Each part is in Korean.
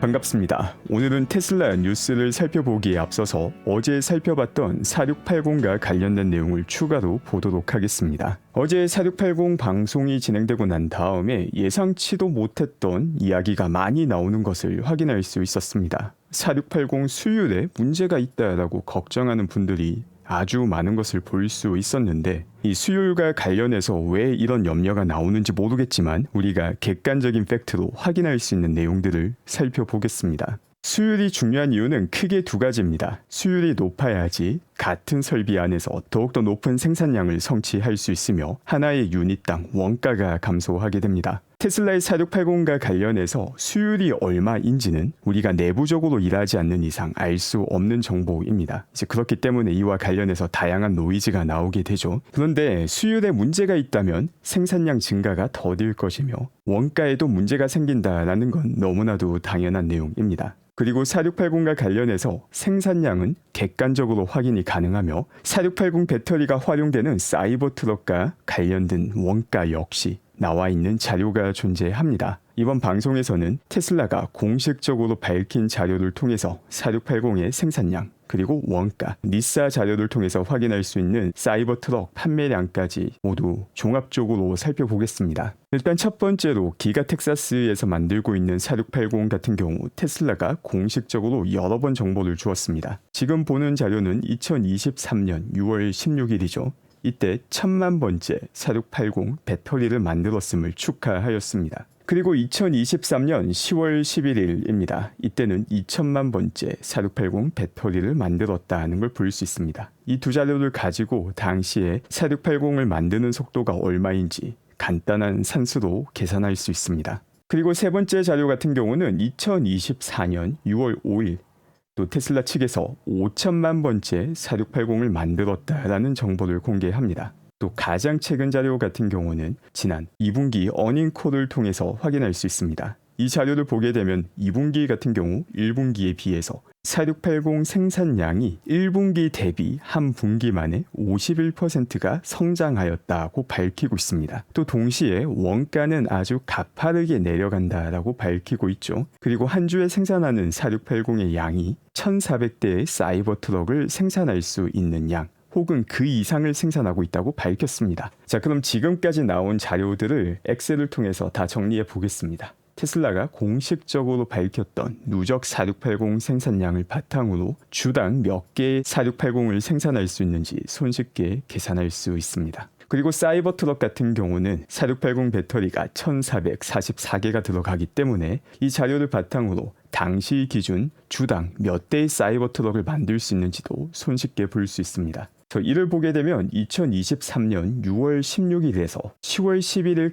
반갑습니다. 오늘은 테슬라 뉴스를 살펴보기에 앞서서 어제 살펴봤던 4680과 관련된 내용을 추가로 보도록 하겠습니다. 어제 4680 방송이 진행되고 난 다음에 예상치도 못했던 이야기가 많이 나오는 것을 확인할 수 있었습니다. 4680 수율에 문제가 있다라고 걱정하는 분들이 아주 많은 것을 볼 수 있었는데, 이 수율과 관련해서 왜 이런 염려가 나오는지 모르겠지만 우리가 객관적인 팩트로 확인할 수 있는 내용들을 살펴보겠습니다. 수율이 중요한 이유는 크게 두 가지입니다. 수율이 높아야지 같은 설비 안에서 더욱더 높은 생산량을 성취할 수 있으며 하나의 유닛당 원가가 감소하게 됩니다. 테슬라의 4680과 관련해서 수율이 얼마인지는 우리가 내부적으로 일하지 않는 이상 알 수 없는 정보입니다. 이제 그렇기 때문에 이와 관련해서 다양한 노이즈가 나오게 되죠. 그런데 수율에 문제가 있다면 생산량 증가가 더딜 것이며 원가에도 문제가 생긴다라는 건 너무나도 당연한 내용입니다. 그리고 4680과 관련해서 생산량은 객관적으로 확인이 가능하며 4680 배터리가 활용되는 사이버 트럭과 관련된 원가 역시 나와 있는 자료가 존재합니다. 이번 방송에서는 테슬라가 공식적으로 밝힌 자료를 통해서 4680의 생산량, 그리고 원가, 리사 자료를 통해서 확인할 수 있는 사이버 트럭 판매량까지 모두 종합적으로 살펴보겠습니다. 일단 첫 번째로 기가 텍사스에서 만들고 있는 4680 같은 경우 테슬라가 공식적으로 여러 번 정보를 주었습니다. 지금 보는 자료는 2023년 6월 16일이죠. 이때 1000만 번째 4680 배터리를 만들었음을 축하하였습니다. 그리고 2023년 10월 11일입니다. 이때는 2000만 번째 4680 배터리를 만들었다는 걸 볼 수 있습니다. 이 두 자료를 가지고 당시에 4680을 만드는 속도가 얼마인지 간단한 산수로 계산할 수 있습니다. 그리고 세 번째 자료 같은 경우는 2024년 6월 5일 또 테슬라 측에서 5천만 번째 4680을 만들었다라는 정보를 공개합니다. 또 가장 최근 자료 같은 경우는 지난 2분기 어닝콜을 통해서 확인할 수 있습니다. 이 자료를 보게 되면 2분기 같은 경우 1분기에 비해서 4680 생산량이 1분기 대비 한 분기 만에 51%가 성장하였다고 밝히고 있습니다. 또 동시에 원가는 아주 가파르게 내려간다라고 밝히고 있죠. 그리고 한 주에 생산하는 4680의 양이 1400대의 사이버 트럭을 생산할 수 있는 양, 혹은 그 이상을 생산하고 있다고 밝혔습니다. 자, 그럼 지금까지 나온 자료들을 엑셀을 통해서 다 정리해 보겠습니다. 테슬라가 공식적으로 밝혔던 누적 4680 생산량을 바탕으로 주당 몇 개의 4680을 생산할 수 있는지 손쉽게 계산할 수 있습니다. 그리고 사이버 트럭 같은 경우는 4680 배터리가 1444개가 들어가기 때문에 이 자료를 바탕으로 당시 기준 주당 몇 대의 사이버 트럭을 만들 수 있는지도 손쉽게 볼 수 있습니다. 이를 보게 되면 2023년 6월 16일에서 10월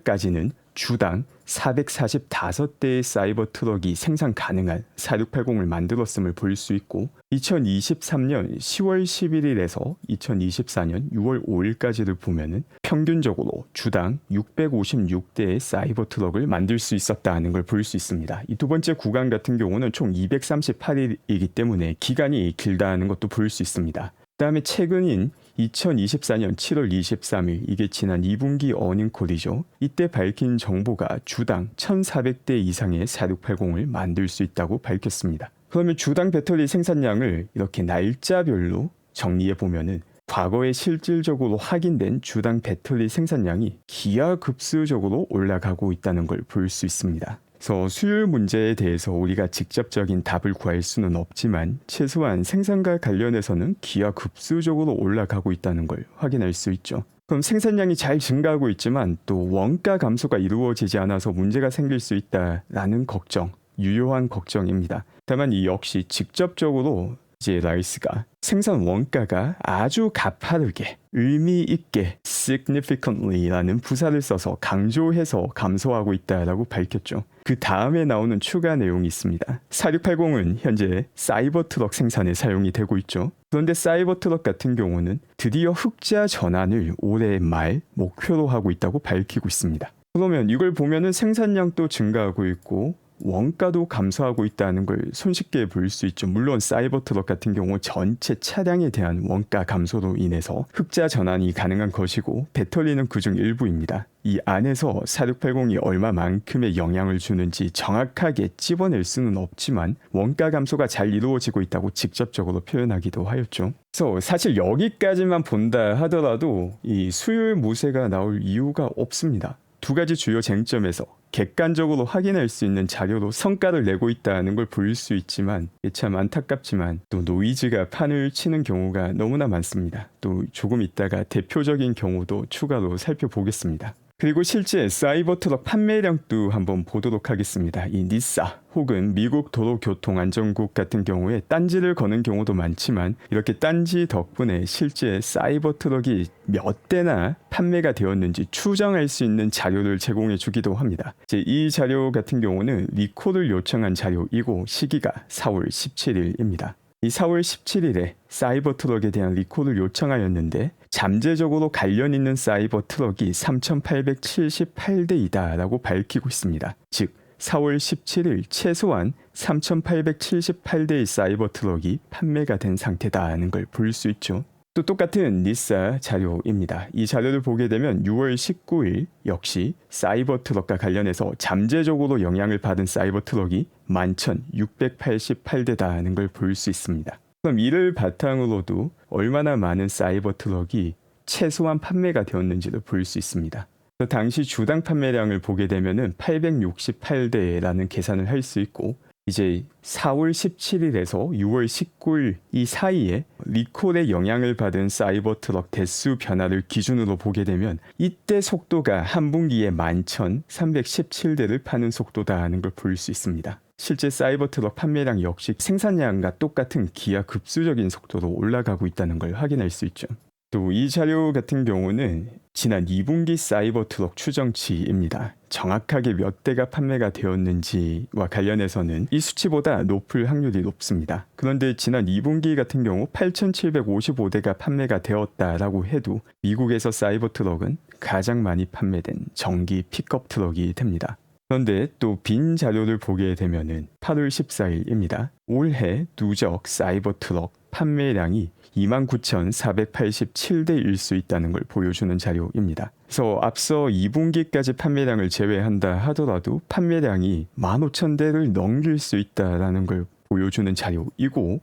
11일까지는 주당 445대의 사이버 트럭이 생산 가능한 4680을 만들었음을 볼 수 있고, 2023년 10월 11일에서 2024년 6월 5일까지를 보면은 평균적으로 주당 656대의 사이버 트럭을 만들 수 있었다는 걸 볼 수 있습니다. 이 두 번째 구간 같은 경우는 총 238일이기 때문에 기간이 길다는 것도 볼 수 있습니다. 그 다음에 최근인 2024년 7월 23일, 이게 지난 2분기 어닝콜이죠. 이때 밝힌 정보가 주당 1400대 이상의 4680을 만들 수 있다고 밝혔습니다. 그러면 주당 배터리 생산량을 이렇게 날짜별로 정리해 보면은 과거에 실질적으로 확인된 주당 배터리 생산량이 기하급수적으로 올라가고 있다는 걸 볼 수 있습니다. 그래서 수율 문제에 대해서 우리가 직접적인 답을 구할 수는 없지만 최소한 생산과 관련해서는 기하급수적으로 올라가고 있다는 걸 확인할 수 있죠. 그럼 생산량이 잘 증가하고 있지만 또 원가 감소가 이루어지지 않아서 문제가 생길 수 있다라는 걱정, 유효한 걱정입니다. 다만 이 역시 직접적으로 이제 라이스가 생산 원가가 아주 가파르게 의미 있게 significantly라는 부사를 써서 강조해서 감소하고 있다라고 밝혔죠. 그 다음에 나오는 추가 내용이 있습니다. 4680은 현재 사이버 트럭 생산에 사용이 되고 있죠. 그런데 사이버 트럭 같은 경우는 드디어 흑자 전환을 올해 말 목표로 하고 있다고 밝히고 있습니다. 그러면 이걸 보면은 생산량도 증가하고 있고 원가도 감소하고 있다는 걸 손쉽게 볼 수 있죠. 물론 사이버트럭 같은 경우 전체 차량에 대한 원가 감소로 인해서 흑자 전환이 가능한 것이고 배터리는 그중 일부입니다. 이 안에서 4680이 얼마만큼의 영향을 주는지 정확하게 찝어낼 수는 없지만 원가 감소가 잘 이루어지고 있다고 직접적으로 표현하기도 하였죠. 그래서 사실 여기까지만 본다 하더라도 이 수율 무쇠가 나올 이유가 없습니다. 두 가지 주요 쟁점에서 객관적으로 확인할 수 있는 자료로 성과를 내고 있다는 걸 볼 수 있지만 참 안타깝지만 또 노이즈가 판을 치는 경우가 너무나 많습니다. 또 조금 있다가 대표적인 경우도 추가로 살펴보겠습니다. 그리고 실제 사이버트럭 판매량도 한번 보도록 하겠습니다. 이 니사 혹은 미국 도로교통안전국 같은 경우에 딴지를 거는 경우도 많지만 이렇게 딴지 덕분에 실제 사이버트럭이 몇 대나 판매가 되었는지 추정할 수 있는 자료를 제공해 주기도 합니다. 이 자료 같은 경우는 리콜을 요청한 자료이고 시기가 4월 17일입니다. 이 4월 17일에 사이버트럭에 대한 리콜을 요청하였는데 잠재적으로 관련 있는 사이버트럭이 3,878대이다 라고 밝히고 있습니다. 즉 4월 17일 최소한 3,878대의 사이버트럭이 판매가 된 상태다는 걸 볼 수 있죠. 또 똑같은 니사 자료입니다. 이 자료를 보게 되면 6월 19일 역시 사이버트럭과 관련해서 잠재적으로 영향을 받은 사이버트럭이 11,688대다는 걸 볼 수 있습니다. 그럼 이를 바탕으로도 얼마나 많은 사이버트럭이 최소한 판매가 되었는지를 볼 수 있습니다. 당시 주당 판매량을 보게 되면 868대라는 계산을 할 수 있고 이제 4월 17일에서 6월 19일 이 사이에 리콜에 영향을 받은 사이버트럭 대수 변화를 기준으로 보게 되면 이때 속도가 한 분기에 11,317대를 파는 속도다는 걸 볼 수 있습니다. 실제 사이버트럭 판매량 역시 생산량과 똑같은 기하급수적인 속도로 올라가고 있다는 걸 확인할 수 있죠. 또 이 자료 같은 경우는 지난 2분기 사이버트럭 추정치입니다. 정확하게 몇 대가 판매가 되었는지와 관련해서는 이 수치보다 높을 확률이 높습니다. 그런데 지난 2분기 같은 경우 8,755대가 판매가 되었다라고 해도 미국에서 사이버트럭은 가장 많이 판매된 전기 픽업 트럭이 됩니다. 그런데 또 빈 자료를 보게 되면은 8월 14일입니다. 올해 누적 사이버트럭 판매량이 29,487대일 수 있다는 걸 보여주는 자료입니다. 그래서 앞서 2분기까지 판매량을 제외한다 하더라도 판매량이 15,000대를 넘길 수 있다는 걸 보여주는 자료이고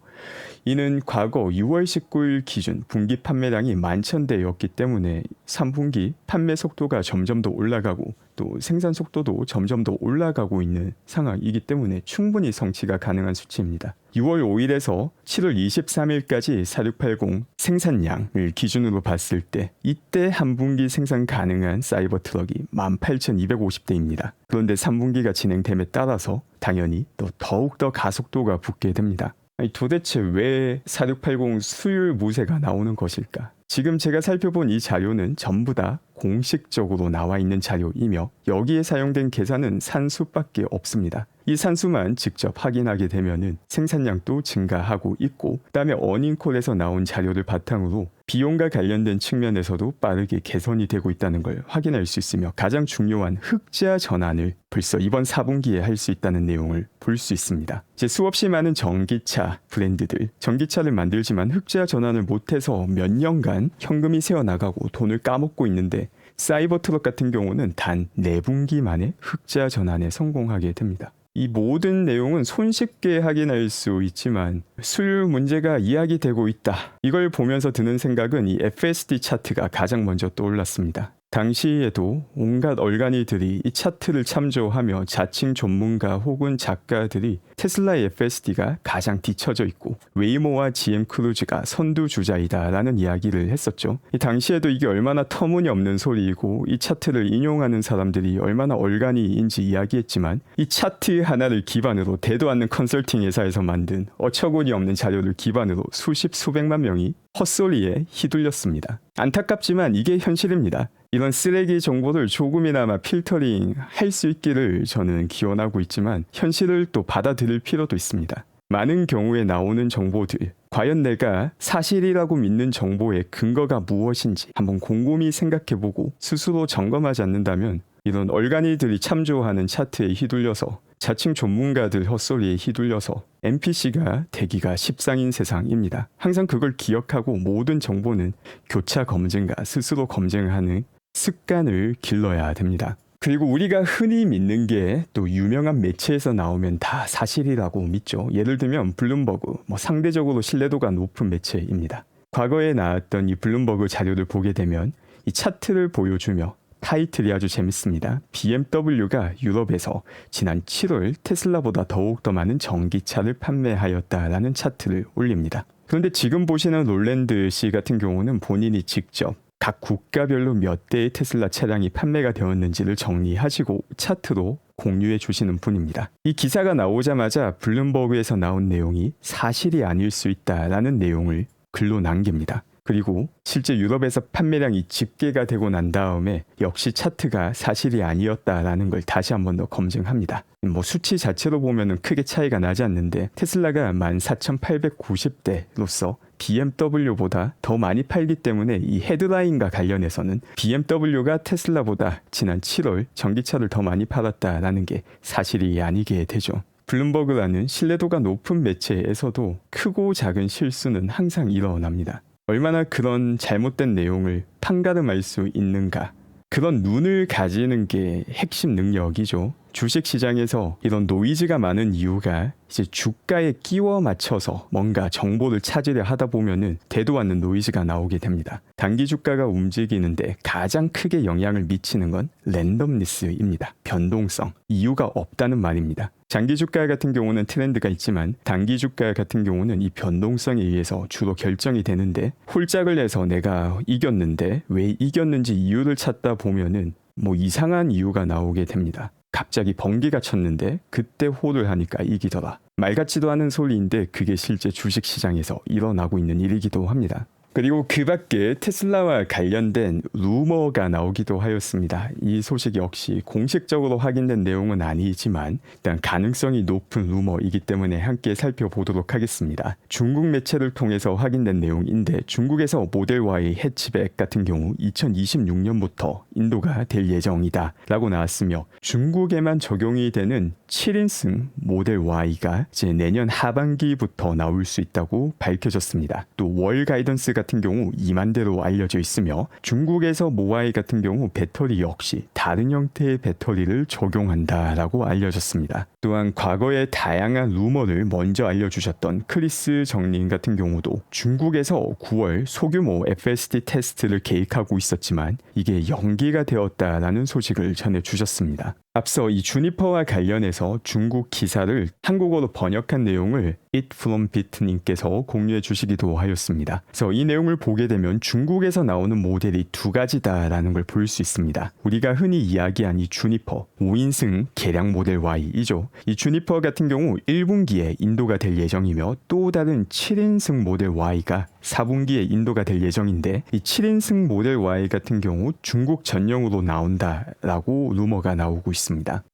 이는 과거 6월 19일 기준 분기 판매량이 11,000대였기 때문에 3분기 판매 속도가 점점 더 올라가고 또 생산 속도도 점점 더 올라가고 있는 상황이기 때문에 충분히 성취가 가능한 수치입니다. 6월 5일에서 7월 23일까지 4680 생산량을 기준으로 봤을 때 이때 한 분기 생산 가능한 사이버 트럭이 18,250대입니다. 그런데 3분기가 진행됨에 따라서 당연히 또 더욱더 가속도가 붙게 됩니다. 도대체 왜 4680 수율 무쇠가 나오는 것일까? 지금 제가 살펴본 이 자료는 전부 다 공식적으로 나와 있는 자료이며 여기에 사용된 계산은 산수밖에 없습니다. 이 산수만 직접 확인하게 되면은 생산량도 증가하고 있고 그다음에 어닝콜에서 나온 자료를 바탕으로 비용과 관련된 측면에서도 빠르게 개선이 되고 있다는 걸 확인할 수 있으며 가장 중요한 흑자 전환을 벌써 이번 4분기에 할 수 있다는 내용을 볼 수 있습니다. 이제 수없이 많은 전기차 브랜드들 전기차를 만들지만 흑자 전환을 못해서 몇 년간 현금이 새어나가고 돈을 까먹고 있는데 사이버트럭 같은 경우는 단 4분기 만에 흑자 전환에 성공하게 됩니다. 이 모든 내용은 손쉽게 확인할 수 있지만 수율 문제가 이야기되고 있다. 이걸 보면서 드는 생각은 이 FSD 차트가 가장 먼저 떠올랐습니다. 당시에도 온갖 얼간이들이 이 차트를 참조하며 자칭 전문가 혹은 작가들이 테슬라의 FSD가 가장 뒤처져 있고 웨이모와 GM 크루즈가 선두주자이다라는 이야기를 했었죠. 이 당시에도 이게 얼마나 터무니없는 소리이고 이 차트를 인용하는 사람들이 얼마나 얼간이인지 이야기했지만 이 차트 하나를 기반으로 대도 않는 컨설팅 회사에서 만든 어처구니 없는 자료를 기반으로 수십 수백만 명이 헛소리에 휘둘렸습니다. 안타깝지만 이게 현실입니다. 이런 쓰레기 정보를 조금이나마 필터링 할 수 있기를 저는 기원하고 있지만 현실을 또 받아들일 필요도 있습니다. 많은 경우에 나오는 정보들, 과연 내가 사실이라고 믿는 정보의 근거가 무엇인지 한번 곰곰이 생각해보고 스스로 점검하지 않는다면 이런 얼간이들이 참조하는 차트에 휘둘려서 자칭 전문가들 헛소리에 휘둘려서 NPC가 되기가 십상인 세상입니다. 항상 그걸 기억하고 모든 정보는 교차 검증과 스스로 검증하는 습관을 길러야 됩니다. 그리고 우리가 흔히 믿는 게 또 유명한 매체에서 나오면 다 사실이라고 믿죠. 예를 들면 블룸버그, 상대적으로 신뢰도가 높은 매체입니다. 과거에 나왔던 이 블룸버그 자료를 보게 되면 이 차트를 보여주며 타이틀이 아주 재밌습니다. BMW가 유럽에서 지난 7월 테슬라보다 더욱더 많은 전기차를 판매하였다라는 차트를 올립니다. 그런데 지금 보시는 롤랜드 씨 같은 경우는 본인이 직접 각 국가별로 몇 대의 테슬라 차량이 판매가 되었는지를 정리하시고 차트로 공유해 주시는 분입니다. 이 기사가 나오자마자 블룸버그에서 나온 내용이 사실이 아닐 수 있다라는 내용을 글로 남깁니다. 그리고 실제 유럽에서 판매량이 집계가 되고 난 다음에 역시 차트가 사실이 아니었다라는 걸 다시 한 번 더 검증합니다. 수치 자체로 보면은 크게 차이가 나지 않는데 테슬라가 14,890대로서 BMW보다 더 많이 팔기 때문에 이 헤드라인과 관련해서는 BMW가 테슬라보다 지난 7월 전기차를 더 많이 팔았다라는 게 사실이 아니게 되죠. 블룸버그라는 신뢰도가 높은 매체에서도 크고 작은 실수는 항상 일어납니다. 얼마나 그런 잘못된 내용을 판가름할 수 있는가. 그런 눈을 가지는 게 핵심 능력이죠. 주식시장에서 이런 노이즈가 많은 이유가 이제 주가에 끼워 맞춰서 뭔가 정보를 찾으려 하다 보면은 되도 않는 노이즈가 나오게 됩니다. 단기 주가가 움직이는데 가장 크게 영향을 미치는 건 랜덤니스입니다. 변동성, 이유가 없다는 말입니다. 장기 주가 같은 경우는 트렌드가 있지만 단기 주가 같은 경우는 이 변동성에 의해서 주로 결정이 되는데 홀짝을 내서 내가 이겼는데 왜 이겼는지 이유를 찾다 보면은 이상한 이유가 나오게 됩니다. 갑자기 번개가 쳤는데 그때 홀을 하니까 이기더라. 말 같지도 않은 소리인데 그게 실제 주식시장에서 일어나고 있는 일이기도 합니다. 그리고 그 밖에 테슬라와 관련된 루머가 나오기도 하였습니다. 이 소식 역시 공식적으로 확인된 내용은 아니지만 일단 가능성이 높은 루머이기 때문에 함께 살펴보도록 하겠습니다. 중국 매체를 통해서 확인된 내용인데 중국에서 모델 Y 해치백 같은 경우 2026년부터 인도가 될 예정이다 라고 나왔으며 중국에만 적용이 되는 7인승 모델 Y가 이제 내년 하반기부터 나올 수 있다고 밝혀졌습니다. 또 월 가이던스 같은 경우 2만 대로 알려져 있으며 중국에서 모바일 같은 경우 배터리 역시 다른 형태의 배터리를 적용한다라고 알려졌습니다. 또한 과거에 다양한 루머를 먼저 알려주셨던 크리스 정린 같은 경우도 중국에서 9월 소규모 FSD 테스트를 계획하고 있었지만 이게 연기가 되었다라는 소식을 전해주셨습니다. 앞서 이 주니퍼와 관련해서 중국 기사를 한국어로 번역한 내용을 itfrombit님께서 공유해 주시기도 하였습니다. 그래서 이 내용을 보게 되면 중국에서 나오는 모델이 두 가지다라는 걸 볼 수 있습니다. 우리가 흔히 이야기한 이 주니퍼 5인승 개량 모델 Y이죠. 이 주니퍼 같은 경우 1분기에 인도가 될 예정이며 또 다른 7인승 모델 Y가 4분기에 인도가 될 예정인데 이 7인승 모델 Y 같은 경우 중국 전용으로 나온다라고 루머가 나오고 있습니다.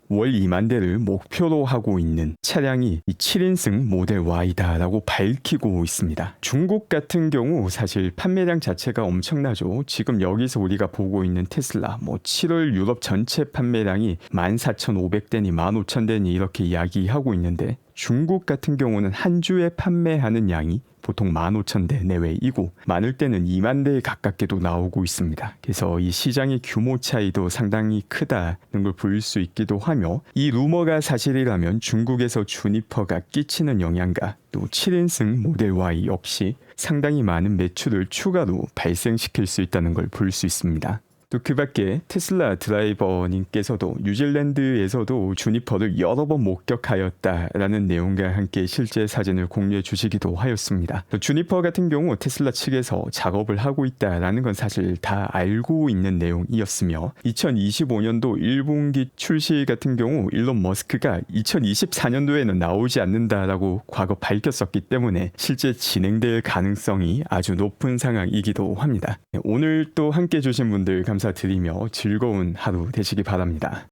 월 2만 대를 목표로 하고 있는 차량이 이 7인승 모델 Y다라고 밝히고 있습니다. 중국 같은 경우 사실 판매량 자체가 엄청나죠. 지금 여기서 우리가 보고 있는 테슬라 7월 유럽 전체 판매량이 14,500대니 15,000대니 이렇게 이야기하고 있는데 중국 같은 경우는 한 주에 판매하는 양이 보통 15,000대 내외이고 많을 때는 2만 대에 가깝게도 나오고 있습니다. 그래서 이 시장의 규모 차이도 상당히 크다는 걸 볼 수 있기도 하며 이 루머가 사실이라면 중국에서 주니퍼가 끼치는 영향과 또 7인승 모델 Y 역시 상당히 많은 매출을 추가로 발생시킬 수 있다는 걸 볼 수 있습니다. 또 그 밖에 테슬라 드라이버님께서도 뉴질랜드에서도 주니퍼를 여러 번 목격하였다라는 내용과 함께 실제 사진을 공유해 주시기도 하였습니다. 또 주니퍼 같은 경우 테슬라 측에서 작업을 하고 있다라는 건 사실 다 알고 있는 내용이었으며 2025년도 1분기 출시 같은 경우 일론 머스크가 2024년도에는 나오지 않는다라고 과거 밝혔었기 때문에 실제 진행될 가능성이 아주 높은 상황이기도 합니다. 오늘 또 함께 해주신 분들 감사드리며 즐거운 하루 되시기 바랍니다.